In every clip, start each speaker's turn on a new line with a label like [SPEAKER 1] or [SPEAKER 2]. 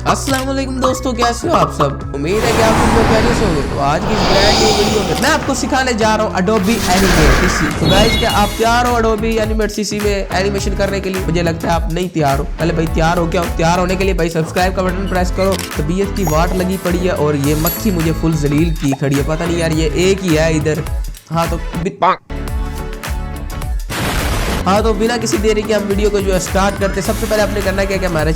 [SPEAKER 1] अस्सलाम वालेकुम दोस्तों, कैसे हो आप सब। उम्मीद है कि आप सब लोग पहले से होंगे। तो आज की इस ब्रांड न्यू वीडियो में मैं आपको सिखाने जा रहा हूँ अडोबी एनिमेट सीसी। तो गाइस, क्या आप तैयार हो अडोबी एनिमेट सीसी में एनिमेशन करने के लिए? मुझे लगता है आप नहीं तैयार हो। पहले भाई तैयार हो क्या हो? तैयार होने के लिए भाई सब्सक्राइब का बटन प्रेस करो। तबीयत की वाट लगी पड़ी है और ये मक्खी मुझे फुल जलील की खड़ी है। पता नहीं यार, ये एक ही है इधर। हाँ तो बिना किसी देरी के हम वीडियो को जो है स्टार्ट करते। सबसे पहले आपने करना क्या कि हमारे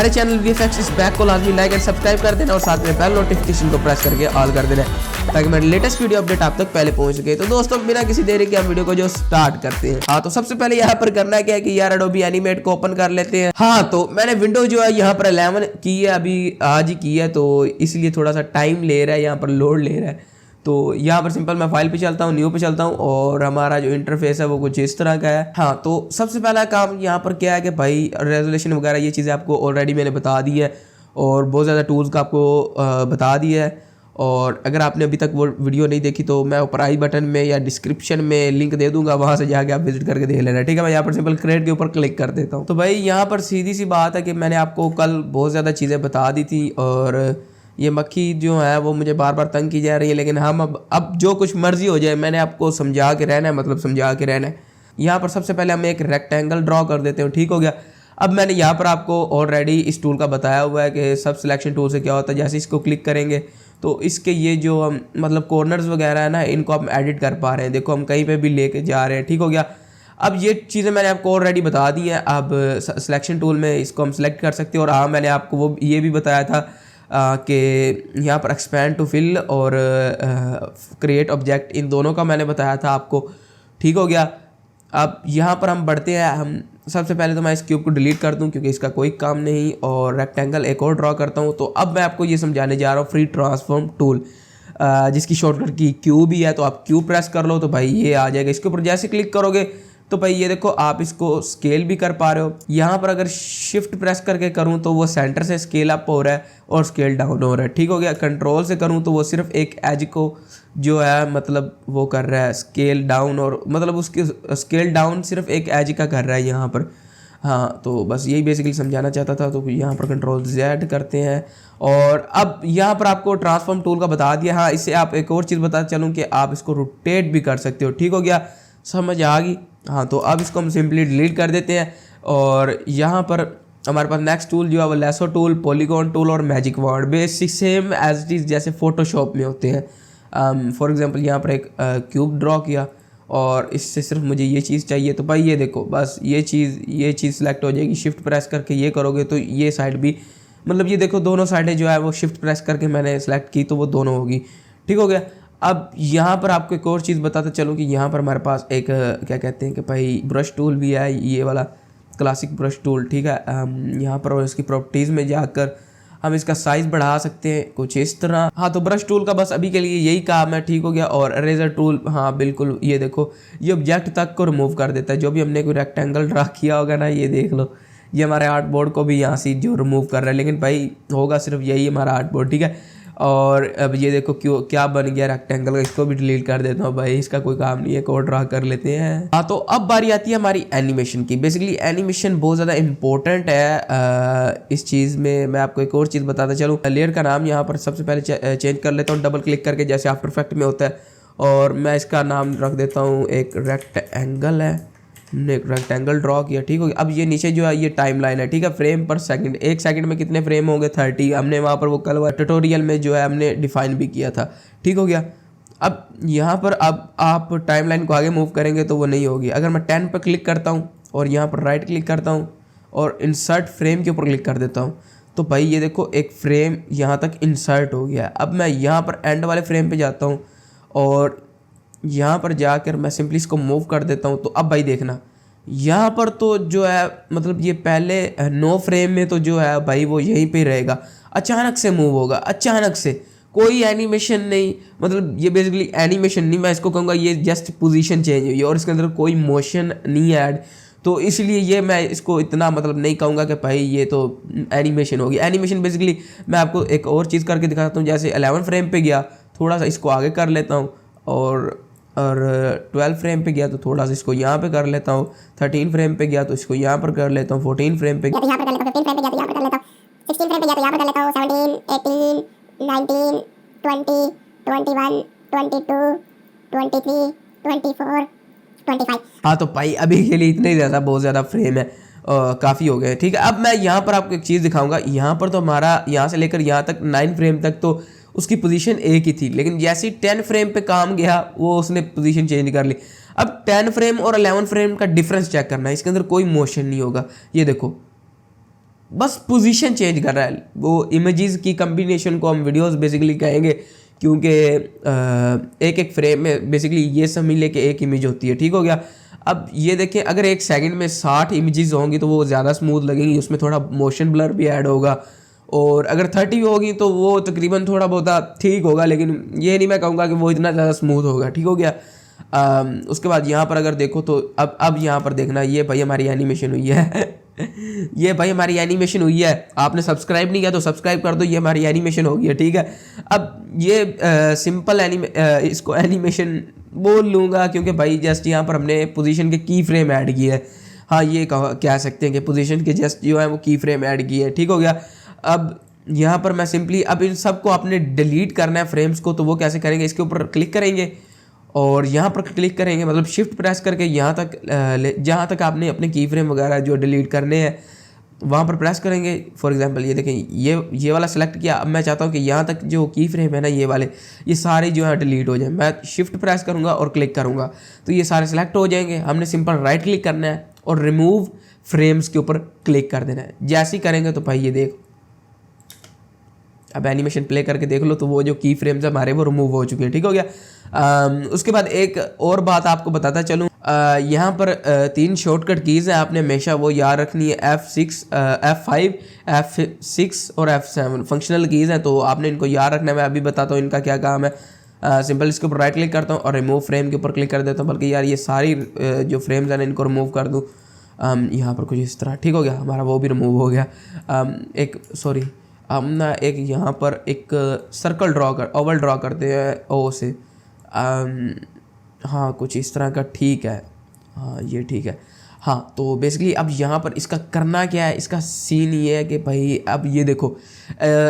[SPEAKER 1] चैनल VFX इस बैक को लाजमी लाइक एंड सब्सक्राइब कर देना और साथ में बेल नोटिफिकेशन को प्रेस करके ऑल कर देना ताकि मेरे लेटेस्ट वीडियो अपडेट आप तक पहले पहुंच सके। तो दोस्तों बिना किसी देरी के हम वीडियो को जो स्टार्ट करते हैं। हाँ तो सबसे पहले यहाँ पर करना क्या है कि यार अडोबी एनिमेट को ओपन कर लेते हैं। हाँ तो मैंने विंडो जो है यहाँ पर 11 की है, अभी आज ही की है, तो इसलिए थोड़ा सा टाइम ले रहा है, यहाँ पर लोड ले रहा है। तो यहाँ पर सिंपल मैं फाइल पे चलता हूँ, न्यू पे चलता हूँ और हमारा जो इंटरफेस है वो कुछ इस तरह का है। हाँ तो सबसे पहला काम यहाँ पर क्या है कि भाई रेजोल्यूशन वगैरह ये चीज़ें आपको ऑलरेडी मैंने बता दी है और बहुत ज़्यादा टूल्स का आपको बता दिया है। और अगर आपने अभी तक वो वीडियो नहीं देखी तो मैं ऊपर आई बटन में या डिस्क्रिप्शन में लिंक दे दूंगा, वहाँ से जाके आप विजिट करके देख लेना। ठीक है, मैं यहाँ पर सिंपल क्रिएट के ऊपर क्लिक कर देता हूँ। तो भाई यहाँ पर सीधी सी बात है कि मैंने आपको कल बहुत ज़्यादा चीज़ें बता दी थी और ये मक्खी जो है वो मुझे बार बार तंग की जा रही है, लेकिन हम अब जो कुछ मर्जी हो जाए मैंने आपको समझा के रहना है, मतलब समझा के रहना है। यहाँ पर सबसे पहले हम एक रेक्टेंगल ड्रॉ कर देते हैं। ठीक हो गया। अब मैंने यहाँ पर आपको ऑलरेडी इस टूल का बताया हुआ है कि सब सिलेक्शन टूल से क्या होता है। जैसे इसको क्लिक करेंगे तो इसके ये जो हम मतलब कॉर्नर्स वगैरह है ना, इनको हम एडिट कर पा रहे हैं। देखो हम कहीं पर भी लेके जा रहे हैं। ठीक हो गया। अब ये चीज़ें मैंने आपको ऑलरेडी बता दी हैं। अब सिलेक्शन टूल में इसको हम सेलेक्ट कर सकते हैं। और हाँ, मैंने आपको वो ये भी बताया था कि यहाँ पर एक्सपैंड टू फिल और क्रिएट ऑब्जेक्ट, इन दोनों का मैंने बताया था आपको। ठीक हो गया। अब यहाँ पर हम बढ़ते हैं। हम सबसे पहले तो मैं इस क्यूब को डिलीट कर दूँ क्योंकि इसका कोई काम नहीं, और रेक्टेंगल एक और ड्रॉ करता हूँ। तो अब मैं आपको ये समझाने जा रहा हूँ फ्री ट्रांसफॉर्म टूल, जिसकी शॉर्टकट की क्यूब ही है। तो आप क्यूब प्रेस कर लो तो भाई ये आ जाएगा। इसके ऊपर जैसे क्लिक करोगे तो भाई ये देखो आप इसको स्केल भी कर पा रहे हो। यहाँ पर अगर शिफ्ट प्रेस करके करूँ तो वो सेंटर से स्केल अप हो रहा है और स्केल डाउन हो रहा है। ठीक हो गया। कंट्रोल से करूँ तो वो सिर्फ एक एज को जो है मतलब वो कर रहा है स्केल डाउन, और मतलब उसकी स्केल डाउन सिर्फ एक एज का कर रहा है यहाँ पर। हाँ तो बस यही बेसिकली समझाना चाहता था। तो यहाँ पर कंट्रोल Z करते हैं और अब यहाँ पर आपको ट्रांसफॉर्म टूल का बता दिया। हाँ, इससे आप एक और चीज़ बता चलूँ कि आप इसको रोटेट भी कर सकते हो। ठीक हो गया, समझ आ गई। हाँ तो अब इसको हम सिंपली डिलीट कर देते हैं और यहाँ पर हमारे पास नेक्स्ट टूल जो है वो लेसो टूल, पॉलीगॉन टूल और magic wand, basic same as it is जैसे फोटोशॉप में होते हैं। फॉर एग्जांपल यहाँ पर एक क्यूब ड्रॉ किया और इससे सिर्फ मुझे ये चीज़ चाहिए। तो भाई ये देखो बस ये चीज़ सेलेक्ट हो जाएगी। शिफ्ट प्रेस करके ये करोगे तो ये साइड भी, मतलब ये देखो दोनों साइडें जो है वो शिफ्ट प्रेस करके मैंने सेलेक्ट की तो वो दोनों होगी। ठीक हो गया। अब यहाँ पर आपको एक और चीज़ बताता चलूँ कि यहाँ पर हमारे पास एक क्या कहते हैं कि भाई ब्रश टूल भी है, ये वाला क्लासिक ब्रश टूल। ठीक है। यहाँ पर और इसकी प्रॉपर्टीज़ में जाकर हम इसका साइज़ बढ़ा सकते हैं कुछ इस तरह। हाँ तो ब्रश टूल का बस अभी के लिए यही काम है। ठीक हो गया। और इरेजर टूल, हाँ बिल्कुल, ये देखो ये ऑब्जेक्ट तक को रिमूव कर देता है। जो भी हमने कोई रेक्टेंगल ड्रा किया होगा ना, ये देख लो, ये हमारे आर्ट बोर्ड को भी यहाँ से जो रिमूव कर रहा है, लेकिन भाई होगा सिर्फ यही हमारा आर्ट बोर्ड। ठीक है। और अब ये देखो क्यों क्या बन गया रेक्टेंगल का, इसको भी डिलीट कर देता हूँ भाई, इसका कोई काम नहीं है, कोड ड्रा कर लेते हैं। हाँ तो अब बारी आती है हमारी एनिमेशन की। बेसिकली एनिमेशन बहुत ज़्यादा इंपॉर्टेंट है। इस चीज़ में मैं आपको एक और चीज़ बताता चलूँ। लेयर का नाम यहाँ पर सबसे पहले चेंज कर लेता हूँ डबल क्लिक करके, जैसे आफ्टर इफेक्ट में होता है, और मैं इसका नाम रख देता हूँ एक रेक्टेंगल है। हमने एक रेक्टेंगल ड्रॉ किया। ठीक हो गया। अब ये नीचे जो है ये टाइम लाइन है। ठीक है, फ्रेम पर सेकंड, एक सेकंड में कितने फ्रेम होंगे 30। हमने वहाँ पर वो कल ट्यूटोरियल में जो है हमने डिफाइन भी किया था। ठीक हो गया। अब यहाँ पर अब आप टाइम लाइन को आगे मूव करेंगे तो वो नहीं होगी। अगर मैं 10 पर क्लिक करता हूँ और यहाँ पर राइट क्लिक करता हूँ और इंसर्ट फ्रेम के ऊपर क्लिक कर देता हूँ तो भाई ये देखो एक फ्रेम यहाँ तक इंसर्ट हो गया है। अब मैं यहाँ पर एंड वाले फ्रेम पर जाता हूँ और यहाँ पर जाकर मैं सिंपली इसको मूव कर देता हूँ। तो अब भाई देखना यहाँ पर तो जो है मतलब ये पहले 9 फ्रेम में तो जो है भाई वो यहीं पे रहेगा, अचानक से मूव होगा, अचानक से, कोई एनिमेशन नहीं। मतलब ये बेसिकली एनिमेशन नहीं, मैं इसको कहूँगा ये जस्ट पोजीशन चेंज हुई है और इसके अंदर कोई मोशन नहीं ऐड। तो इसलिए ये मैं इसको इतना मतलब नहीं कहूँगा कि भाई ये तो एनिमेशन होगी। एनिमेशन बेसिकली मैं आपको एक और चीज़ करके दिखाता हूँ। जैसे 11 फ्रेम पे गया, थोड़ा सा इसको आगे कर लेता हूँ, और 12 फ्रेम पे गया तो थोड़ा सा इसको यहाँ पे कर लेता हूँ, 13 फ्रेम पे गया तो इसको यहाँ पर कर लेता हूँ, 14 फ्रेम पे गया तो यहाँ पर कर लेता हूँ, 15 फ्रेम पे गया तो यहाँ पर
[SPEAKER 2] 16 फ्रेम पे गया तो यहाँ पर कर लेता हूँ 17, 18, 19, 20, 21, 22, 23, 24, 25।
[SPEAKER 1] हाँ तो भाई अभी के लिए इतने ही ज़्यादा बहुत ज़्यादा फ्रेम है, काफ़ी हो गए। ठीक है, अब मैं यहाँ पर आपको एक चीज़ दिखाऊंगा। यहाँ पर तो हमारा यहाँ से लेकर यहाँ तक 9 फ्रेम तक तो उसकी पोजीशन एक ही थी, लेकिन जैसे ही 10 फ्रेम पे काम गया वो उसने पोजीशन चेंज कर ली। अब 10 फ्रेम और 11 फ्रेम का डिफरेंस चेक करना है, इसके अंदर कोई मोशन नहीं होगा। ये देखो बस पोजीशन चेंज कर रहा है। वो इमेजेस की कम्बिनेशन को हम वीडियोस बेसिकली कहेंगे, क्योंकि एक एक फ्रेम में बेसिकली ये समझ ले कि एक इमेज होती है। ठीक हो गया। अब ये देखें, अगर एक सेकंड में 60 इमेजेस होंगी तो वो ज़्यादा स्मूथ लगेंगी, उसमें थोड़ा मोशन ब्लर भी ऐड होगा। और अगर 30 होगी तो वो तकरीबन थोड़ा बहुत ठीक होगा, लेकिन ये नहीं मैं कहूँगा कि वो इतना ज़्यादा स्मूथ होगा। ठीक हो गया। उसके बाद यहाँ पर अगर देखो तो अब यहाँ पर देखना, ये भाई हमारी एनिमेशन हुई है ये भाई हमारी एनिमेशन हुई है। आपने सब्सक्राइब नहीं किया तो सब्सक्राइब कर दो, ये हमारी एनिमेशन हो गई है। ठीक है, अब ये सिंपल इसको एनिमेशन बोल लूँगा, क्योंकि भाई जस्ट यहाँ पर हमने पोजीशन के की फ्रेम ऐड किए है। हाँ, ये कह सकते हैं कि पोजीशन के जस्ट जो है वो की फ्रेम ऐड किए है। ठीक हो गया। अब यहाँ पर मैं सिंपली अब इन सब को आपने डिलीट करना है फ्रेम्स को, तो वो कैसे करेंगे, इसके ऊपर क्लिक करेंगे और यहाँ पर क्लिक करेंगे, मतलब शिफ्ट प्रेस करके यहाँ तक जहाँ तक आपने अपने की फ्रेम वगैरह जो डिलीट करने हैं वहाँ पर प्रेस करेंगे। फॉर एग्जांपल ये देखें, ये वाला सेलेक्ट किया। अब मैं चाहता हूँ कि यहाँ तक जो की फ्रेम है ना, ये वाले ये सारे जो है डिलीट हो जाए। मैं शिफ्ट प्रेस करूँगा और क्लिक करूँगा तो ये सारे सेलेक्ट हो जाएंगे। हमने सिंपल राइट क्लिक करना है और रिमूव फ्रेम्स के ऊपर क्लिक कर देना है। जैसे ही करेंगे तो भाई ये देखो, अब एनिमेशन प्ले करके देख लो तो वो जो की फ्रेम्स हमारे वो रिमूव हो चुके हैं। ठीक हो गया। उसके बाद एक और बात आपको बताता चलूँ, यहाँ पर 3 शॉर्टकट कीज़ हैं, आपने हमेशा वो याद रखनी है। F6, F5, F6 और F7 फंक्शनल कीज़ हैं, तो आपने इनको याद रखना है। मैं अभी बताता हूँ इनका क्या काम है। सिंपल इसके ऊपर राइट क्लिक करता हूँ और रिमूव फ्रेम के ऊपर क्लिक कर देता हूँ, बल्कि यार ये सारी जो फ्रेम्स हैं इनको रिमूव कर दूँ। यहाँ पर कुछ इस तरह। ठीक हो गया, हमारा वो भी रिमूव हो गया। हम ना एक यहाँ पर एक सर्कल ओवल ड्रॉ करते हैं ओ से। हाँ, कुछ इस तरह का। ठीक है, हाँ ये ठीक है। हाँ, तो बेसिकली अब यहाँ पर इसका करना क्या है, इसका सीन ये है कि भाई अब ये देखो,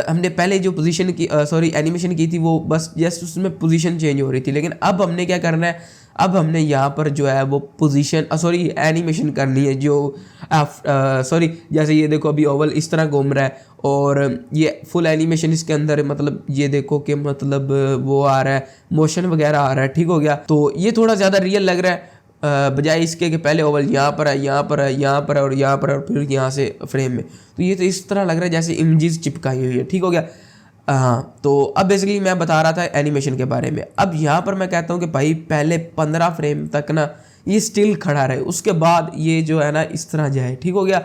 [SPEAKER 1] हमने पहले जो पोजीशन की एनिमेशन की थी वो बस जस्ट उसमें पोजीशन चेंज हो रही थी, लेकिन अब हमने क्या करना है, अब हमने यहाँ पर जो है वो पोजीशन एनिमेशन करनी है। जो जैसे ये देखो अभी ओवल इस तरह घूम रहा है और ये फुल एनिमेशन इसके अंदर, मतलब ये देखो कि मतलब वो आ रहा है, मोशन वगैरह आ रहा है। ठीक हो गया। तो ये थोड़ा ज़्यादा रियल लग रहा है बजाय इसके कि पहले ओवल यहाँ पर है, यहाँ पर है, यहाँ पर है और यहाँ पर है और फिर यहाँ से फ्रेम में। तो ये तो इस तरह लग रहा है जैसे इमेजेस चिपकाई हुई है। ठीक हो गया। हाँ, तो अब बेसिकली मैं बता रहा था एनिमेशन के बारे में। अब यहाँ पर मैं कहता हूँ कि भाई पहले 15 फ्रेम तक ना ये स्टिल खड़ा रहे, उसके बाद ये जो है ना इस तरह जाए। ठीक हो गया।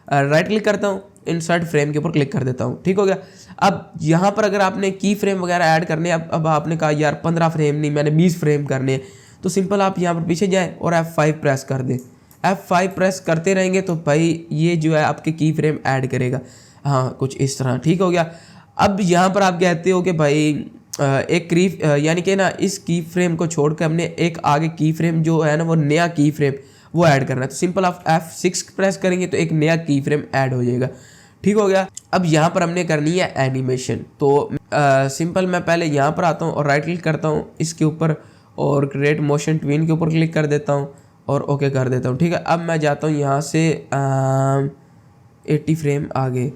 [SPEAKER 1] राइट क्लिक करता हूँ, इंसर्ट फ्रेम के ऊपर क्लिक कर देता हूँ। ठीक हो गया। अब यहाँ पर अगर आपने की फ्रेम वगैरह ऐड करने, अब आपने कहा यार 15 फ्रेम नहीं, मैंने 20 फ्रेम करने हैं, तो सिंपल आप यहाँ पर पीछे जाएँ और F5 प्रेस कर दें। F5 प्रेस करते रहेंगे तो भाई ये जो है आपके की फ्रेम ऐड करेगा। हाँ, कुछ इस तरह। ठीक हो गया। अब यहाँ पर आप कहते हो कि भाई एक यानी कि ना इस की फ्रेम को छोड़कर हमने एक आगे की फ्रेम जो है ना वो नया की फ्रेम वो ऐड करना है, तो सिंपल आप F6 प्रेस करेंगे तो एक नया की फ्रेम ऐड हो जाएगा। ठीक हो गया। अब यहाँ पर हमने करनी है एनिमेशन, तो सिंपल मैं पहले यहाँ पर आता हूँ और राइट क्लिक करता हूँ इसके ऊपर और क्रिएट मोशन ट्विन के ऊपर क्लिक कर देता हूँ और ओके कर देता हूँ। ठीक है। अब मैं जाता हूँ यहाँ से 80 फ्रेम आगे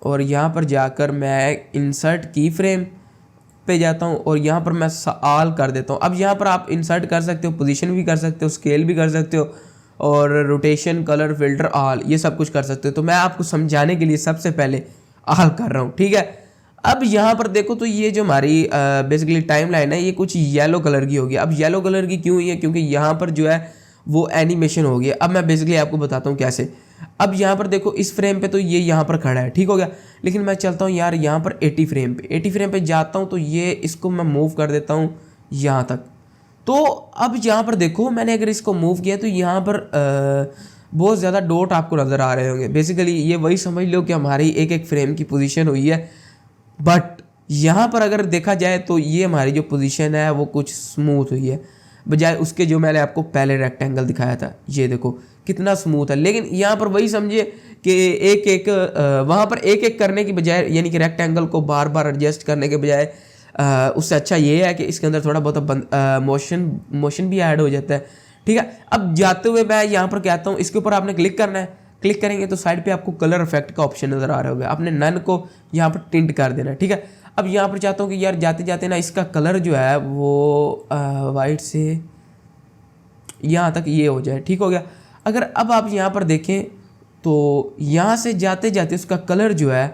[SPEAKER 1] और यहाँ पर जाकर मैं इंसर्ट की फ्रेम पे जाता हूँ और यहाँ पर मैं ऑल कर देता हूँ। अब यहाँ पर आप इंसर्ट कर सकते हो, पोजीशन भी कर सकते हो, स्केल भी कर सकते हो और रोटेशन, कलर, फिल्टर, ऑल ये सब कुछ कर सकते हो। तो मैं आपको समझाने के लिए सबसे पहले ऑल कर रहा हूँ। ठीक है। अब यहाँ पर देखो तो ये जो हमारी बेसिकली टाइम लाइन है ये कुछ येलो कलर की होगी। अब येलो कलर की क्यों हुई है, क्योंकि यहाँ पर जो है वो एनिमेशन हो गया। अब मैं बेसिकली आपको बताता हूँ कैसे। अब यहाँ पर देखो इस फ्रेम पे तो ये यहाँ पर खड़ा है। ठीक हो गया। लेकिन मैं चलता हूँ यार यहाँ पर 80 फ्रेम पे जाता हूँ तो ये इसको मैं मूव कर देता हूँ यहाँ तक। तो अब यहाँ पर देखो मैंने अगर इसको मूव किया तो यहाँ पर बहुत ज़्यादा डॉट आपको नज़र आ रहे होंगे। बेसिकली ये वही समझ लो कि हमारी एक एक फ्रेम की पोजीशन हुई है, बट यहाँ पर अगर देखा जाए तो ये हमारी जो पोजीशन है वो कुछ स्मूथ हुई है। बजाय उसके जो मैंने आपको पहले रेक्टेंगल दिखाया था। ये देखो कितना स्मूथ है। लेकिन यहाँ पर वही समझिए कि एक एक वहाँ पर एक एक करने की बजाय, यानी कि रेक्टेंगल को बार बार एडजस्ट करने के बजाय उससे अच्छा ये है कि इसके अंदर थोड़ा बहुत मोशन भी ऐड हो जाता है। ठीक है, अब जाते हुए मैं यहाँ पर कहता हूँ इसके ऊपर आपने क्लिक करना है। क्लिक करेंगे तो साइड पे आपको कलर इफेक्ट का ऑप्शन नज़र आ रहा होगा, आपने नन को यहाँ पर टिंट कर देना है। ठीक है, अब यहाँ पर चाहता हूँ कि यार जाते जाते ना इसका कलर जो है वो वाइट से यहाँ तक ये हो जाए। ठीक हो गया। अगर अब आप यहाँ पर देखें तो यहाँ से जाते जाते उसका कलर जो है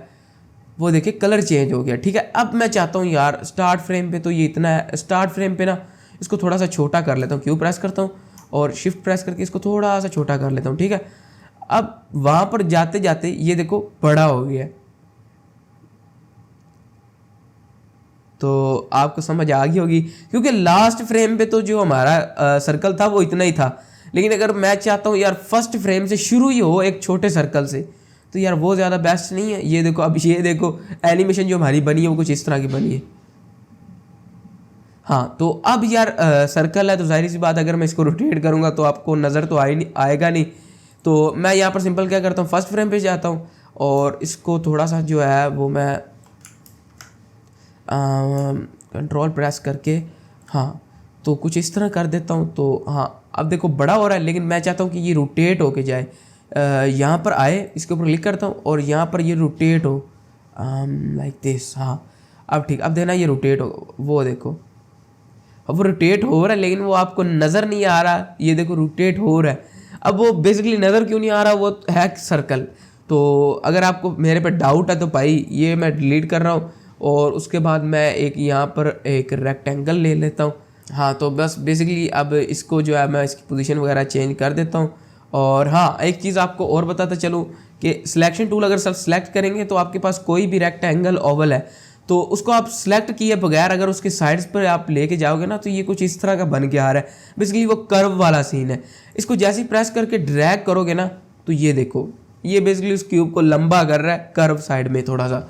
[SPEAKER 1] वो देखिए कलर चेंज हो गया। ठीक है, अब मैं चाहता हूँ यार स्टार्ट फ्रेम पे तो ये इतना है, स्टार्ट फ्रेम पे ना इसको थोड़ा सा छोटा कर लेता हूँ। क्यू प्रेस करता हूँ और शिफ्ट प्रेस करके इसको थोड़ा सा छोटा कर लेता हूँ। ठीक है, अब वहाँ पर जाते जाते ये देखो बड़ा हो गया। तो आपको समझ आ गई होगी, क्योंकि लास्ट फ्रेम पे तो जो हमारा सर्कल था वो इतना ही था। लेकिन अगर मैं चाहता हूँ यार फर्स्ट फ्रेम से शुरू ही हो एक छोटे सर्कल से, तो यार वो ज़्यादा बेस्ट नहीं है। ये देखो, अब ये देखो एनिमेशन जो हमारी बनी है वो कुछ इस तरह की बनी है। हाँ, तो अब यार सर्कल है तो जाहिर सी बात अगर मैं इसको रोटेट करूँगा तो आपको नज़र तो आएगा नहीं। तो मैं यहाँ पर सिंपल क्या करता हूँ, फर्स्ट फ्रेम पे जाता हूँ और इसको थोड़ा सा जो है वो मैं कंट्रोल प्रेस करके हाँ तो कुछ इस तरह कर देता हूँ। तो हाँ, अब देखो बड़ा हो रहा है, लेकिन मैं चाहता हूँ कि ये रोटेट होके जाए। यहाँ पर आए, इसके ऊपर क्लिक करता हूँ और यहाँ पर ये रोटेट हो लाइक दिस। हाँ, अब ठीक, अब देना ये रोटेट हो, वो देखो अब वो रोटेट हो रहा है, लेकिन वो आपको नज़र नहीं आ रहा। ये देखो रोटेट हो रहा है। अब वो बेसिकली नज़र क्यों नहीं आ रहा, वो है सर्कल। तो अगर आपको मेरे पे डाउट है तो भाई ये मैं डिलीट कर रहा हूँ और उसके बाद मैं एक यहाँ पर एक रेक्टेंगल ले लेता हूँ। हाँ, तो बस बेसिकली अब इसको जो है मैं इसकी पोजीशन वगैरह चेंज कर देता हूँ। और हाँ, एक चीज़ आपको और बताता चलूँ कि सिलेक्शन टूल अगर सब सेलेक्ट करेंगे तो आपके पास कोई भी रेक्टेंगल ओवल है तो उसको आप सेलेक्ट किए बगैर अगर उसके साइड्स पर आप लेके जाओगे ना तो ये कुछ इस तरह का बन के आ रहा है। बेसिकली वो कर्व वाला सीन है। इसको जैसे ही प्रेस करके ड्रैग करोगे ना तो ये देखो ये बेसिकली उस क्यूब को लंबा कर रहा है कर्व साइड में थोड़ा सा।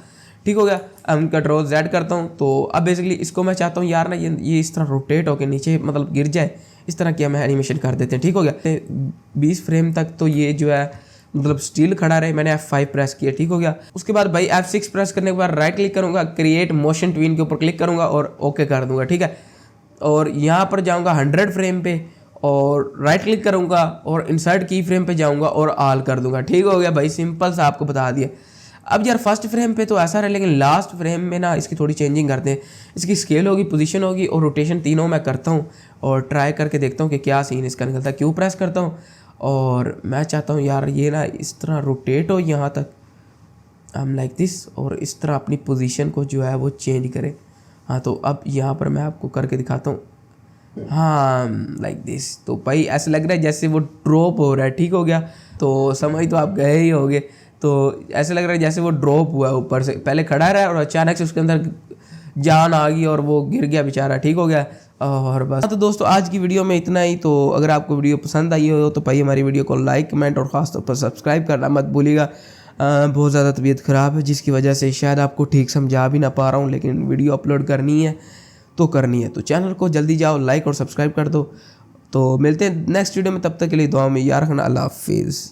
[SPEAKER 1] ठीक हो गया। अब कंट्रोल Z करता हूँ तो अब बेसिकली इसको मैं चाहता हूँ यार ना ये इस तरह रोटेट होकर नीचे मतलब गिर जाए, इस तरह की हम एनिमेशन कर देते हैं। ठीक हो गया। 20 फ्रेम तक तो ये जो है मतलब स्टिल खड़ा रहे। मैंने F5 प्रेस किया। ठीक हो गया। उसके बाद भाई F6 प्रेस करने के बाद राइट क्लिक करूँगा, क्रिएट मोशन ट्विन के ऊपर क्लिक करूँगा और ओके कर दूँगा। ठीक है, और यहाँ पर जाऊँगा 100 फ्रेम पे और राइट क्लिक करूँगा और इंसर्ट की फ्रेम पे जाऊँगा और ऑल कर दूँगा। ठीक हो गया भाई, सिंपल सा आपको बता दिया। अब यार फर्स्ट फ्रेम पे तो ऐसा रहा, लेकिन लास्ट फ्रेम में ना इसकी थोड़ी चेंजिंग करते हैं। इसकी स्केल होगी, पोजीशन होगी और रोटेशन, तीनों मैं करता हूँ और ट्राई करके देखता हूँ कि क्या सीन इसका निकलता है। क्यू प्रेस करता हूँ और मैं चाहता हूँ यार ये ना इस तरह रोटेट हो यहाँ तक, हम लाइक दिस, और इस तरह अपनी पोजीशन को जो है वो चेंज करें। हाँ, तो अब यहाँ पर मैं आपको करके दिखाता हूँ। हाँ, लाइक दिस। तो भाई ऐसा लग रहा है जैसे वो ड्रॉप हो रहा है। ठीक हो गया। तो समझ तो आप गए ही होगे। तो ऐसा लग रहा है जैसे वो ड्रॉप हुआ है ऊपर से, पहले खड़ा रहा और अचानक से उसके अंदर जान आ गई और वो गिर गया बेचारा। ठीक हो गया। और बस तो दोस्तों आज की वीडियो में इतना ही। तो अगर आपको वीडियो पसंद आई हो तो भाई हमारी वीडियो को लाइक, कमेंट और ख़ास तौर पर सब्सक्राइब करना मत भूलिएगा। बहुत ज़्यादा तबीयत ख़राब है जिसकी वजह से शायद आपको ठीक समझा भी ना पा रहा हूँ, लेकिन वीडियो अपलोड करनी है तो करनी है। तो चैनल को जल्दी जाओ लाइक और सब्सक्राइब कर दो। तो मिलते हैं नेक्स्ट वीडियो में, तब तक के लिए दुआ में याद रखना। अल्लाह हाफिज़।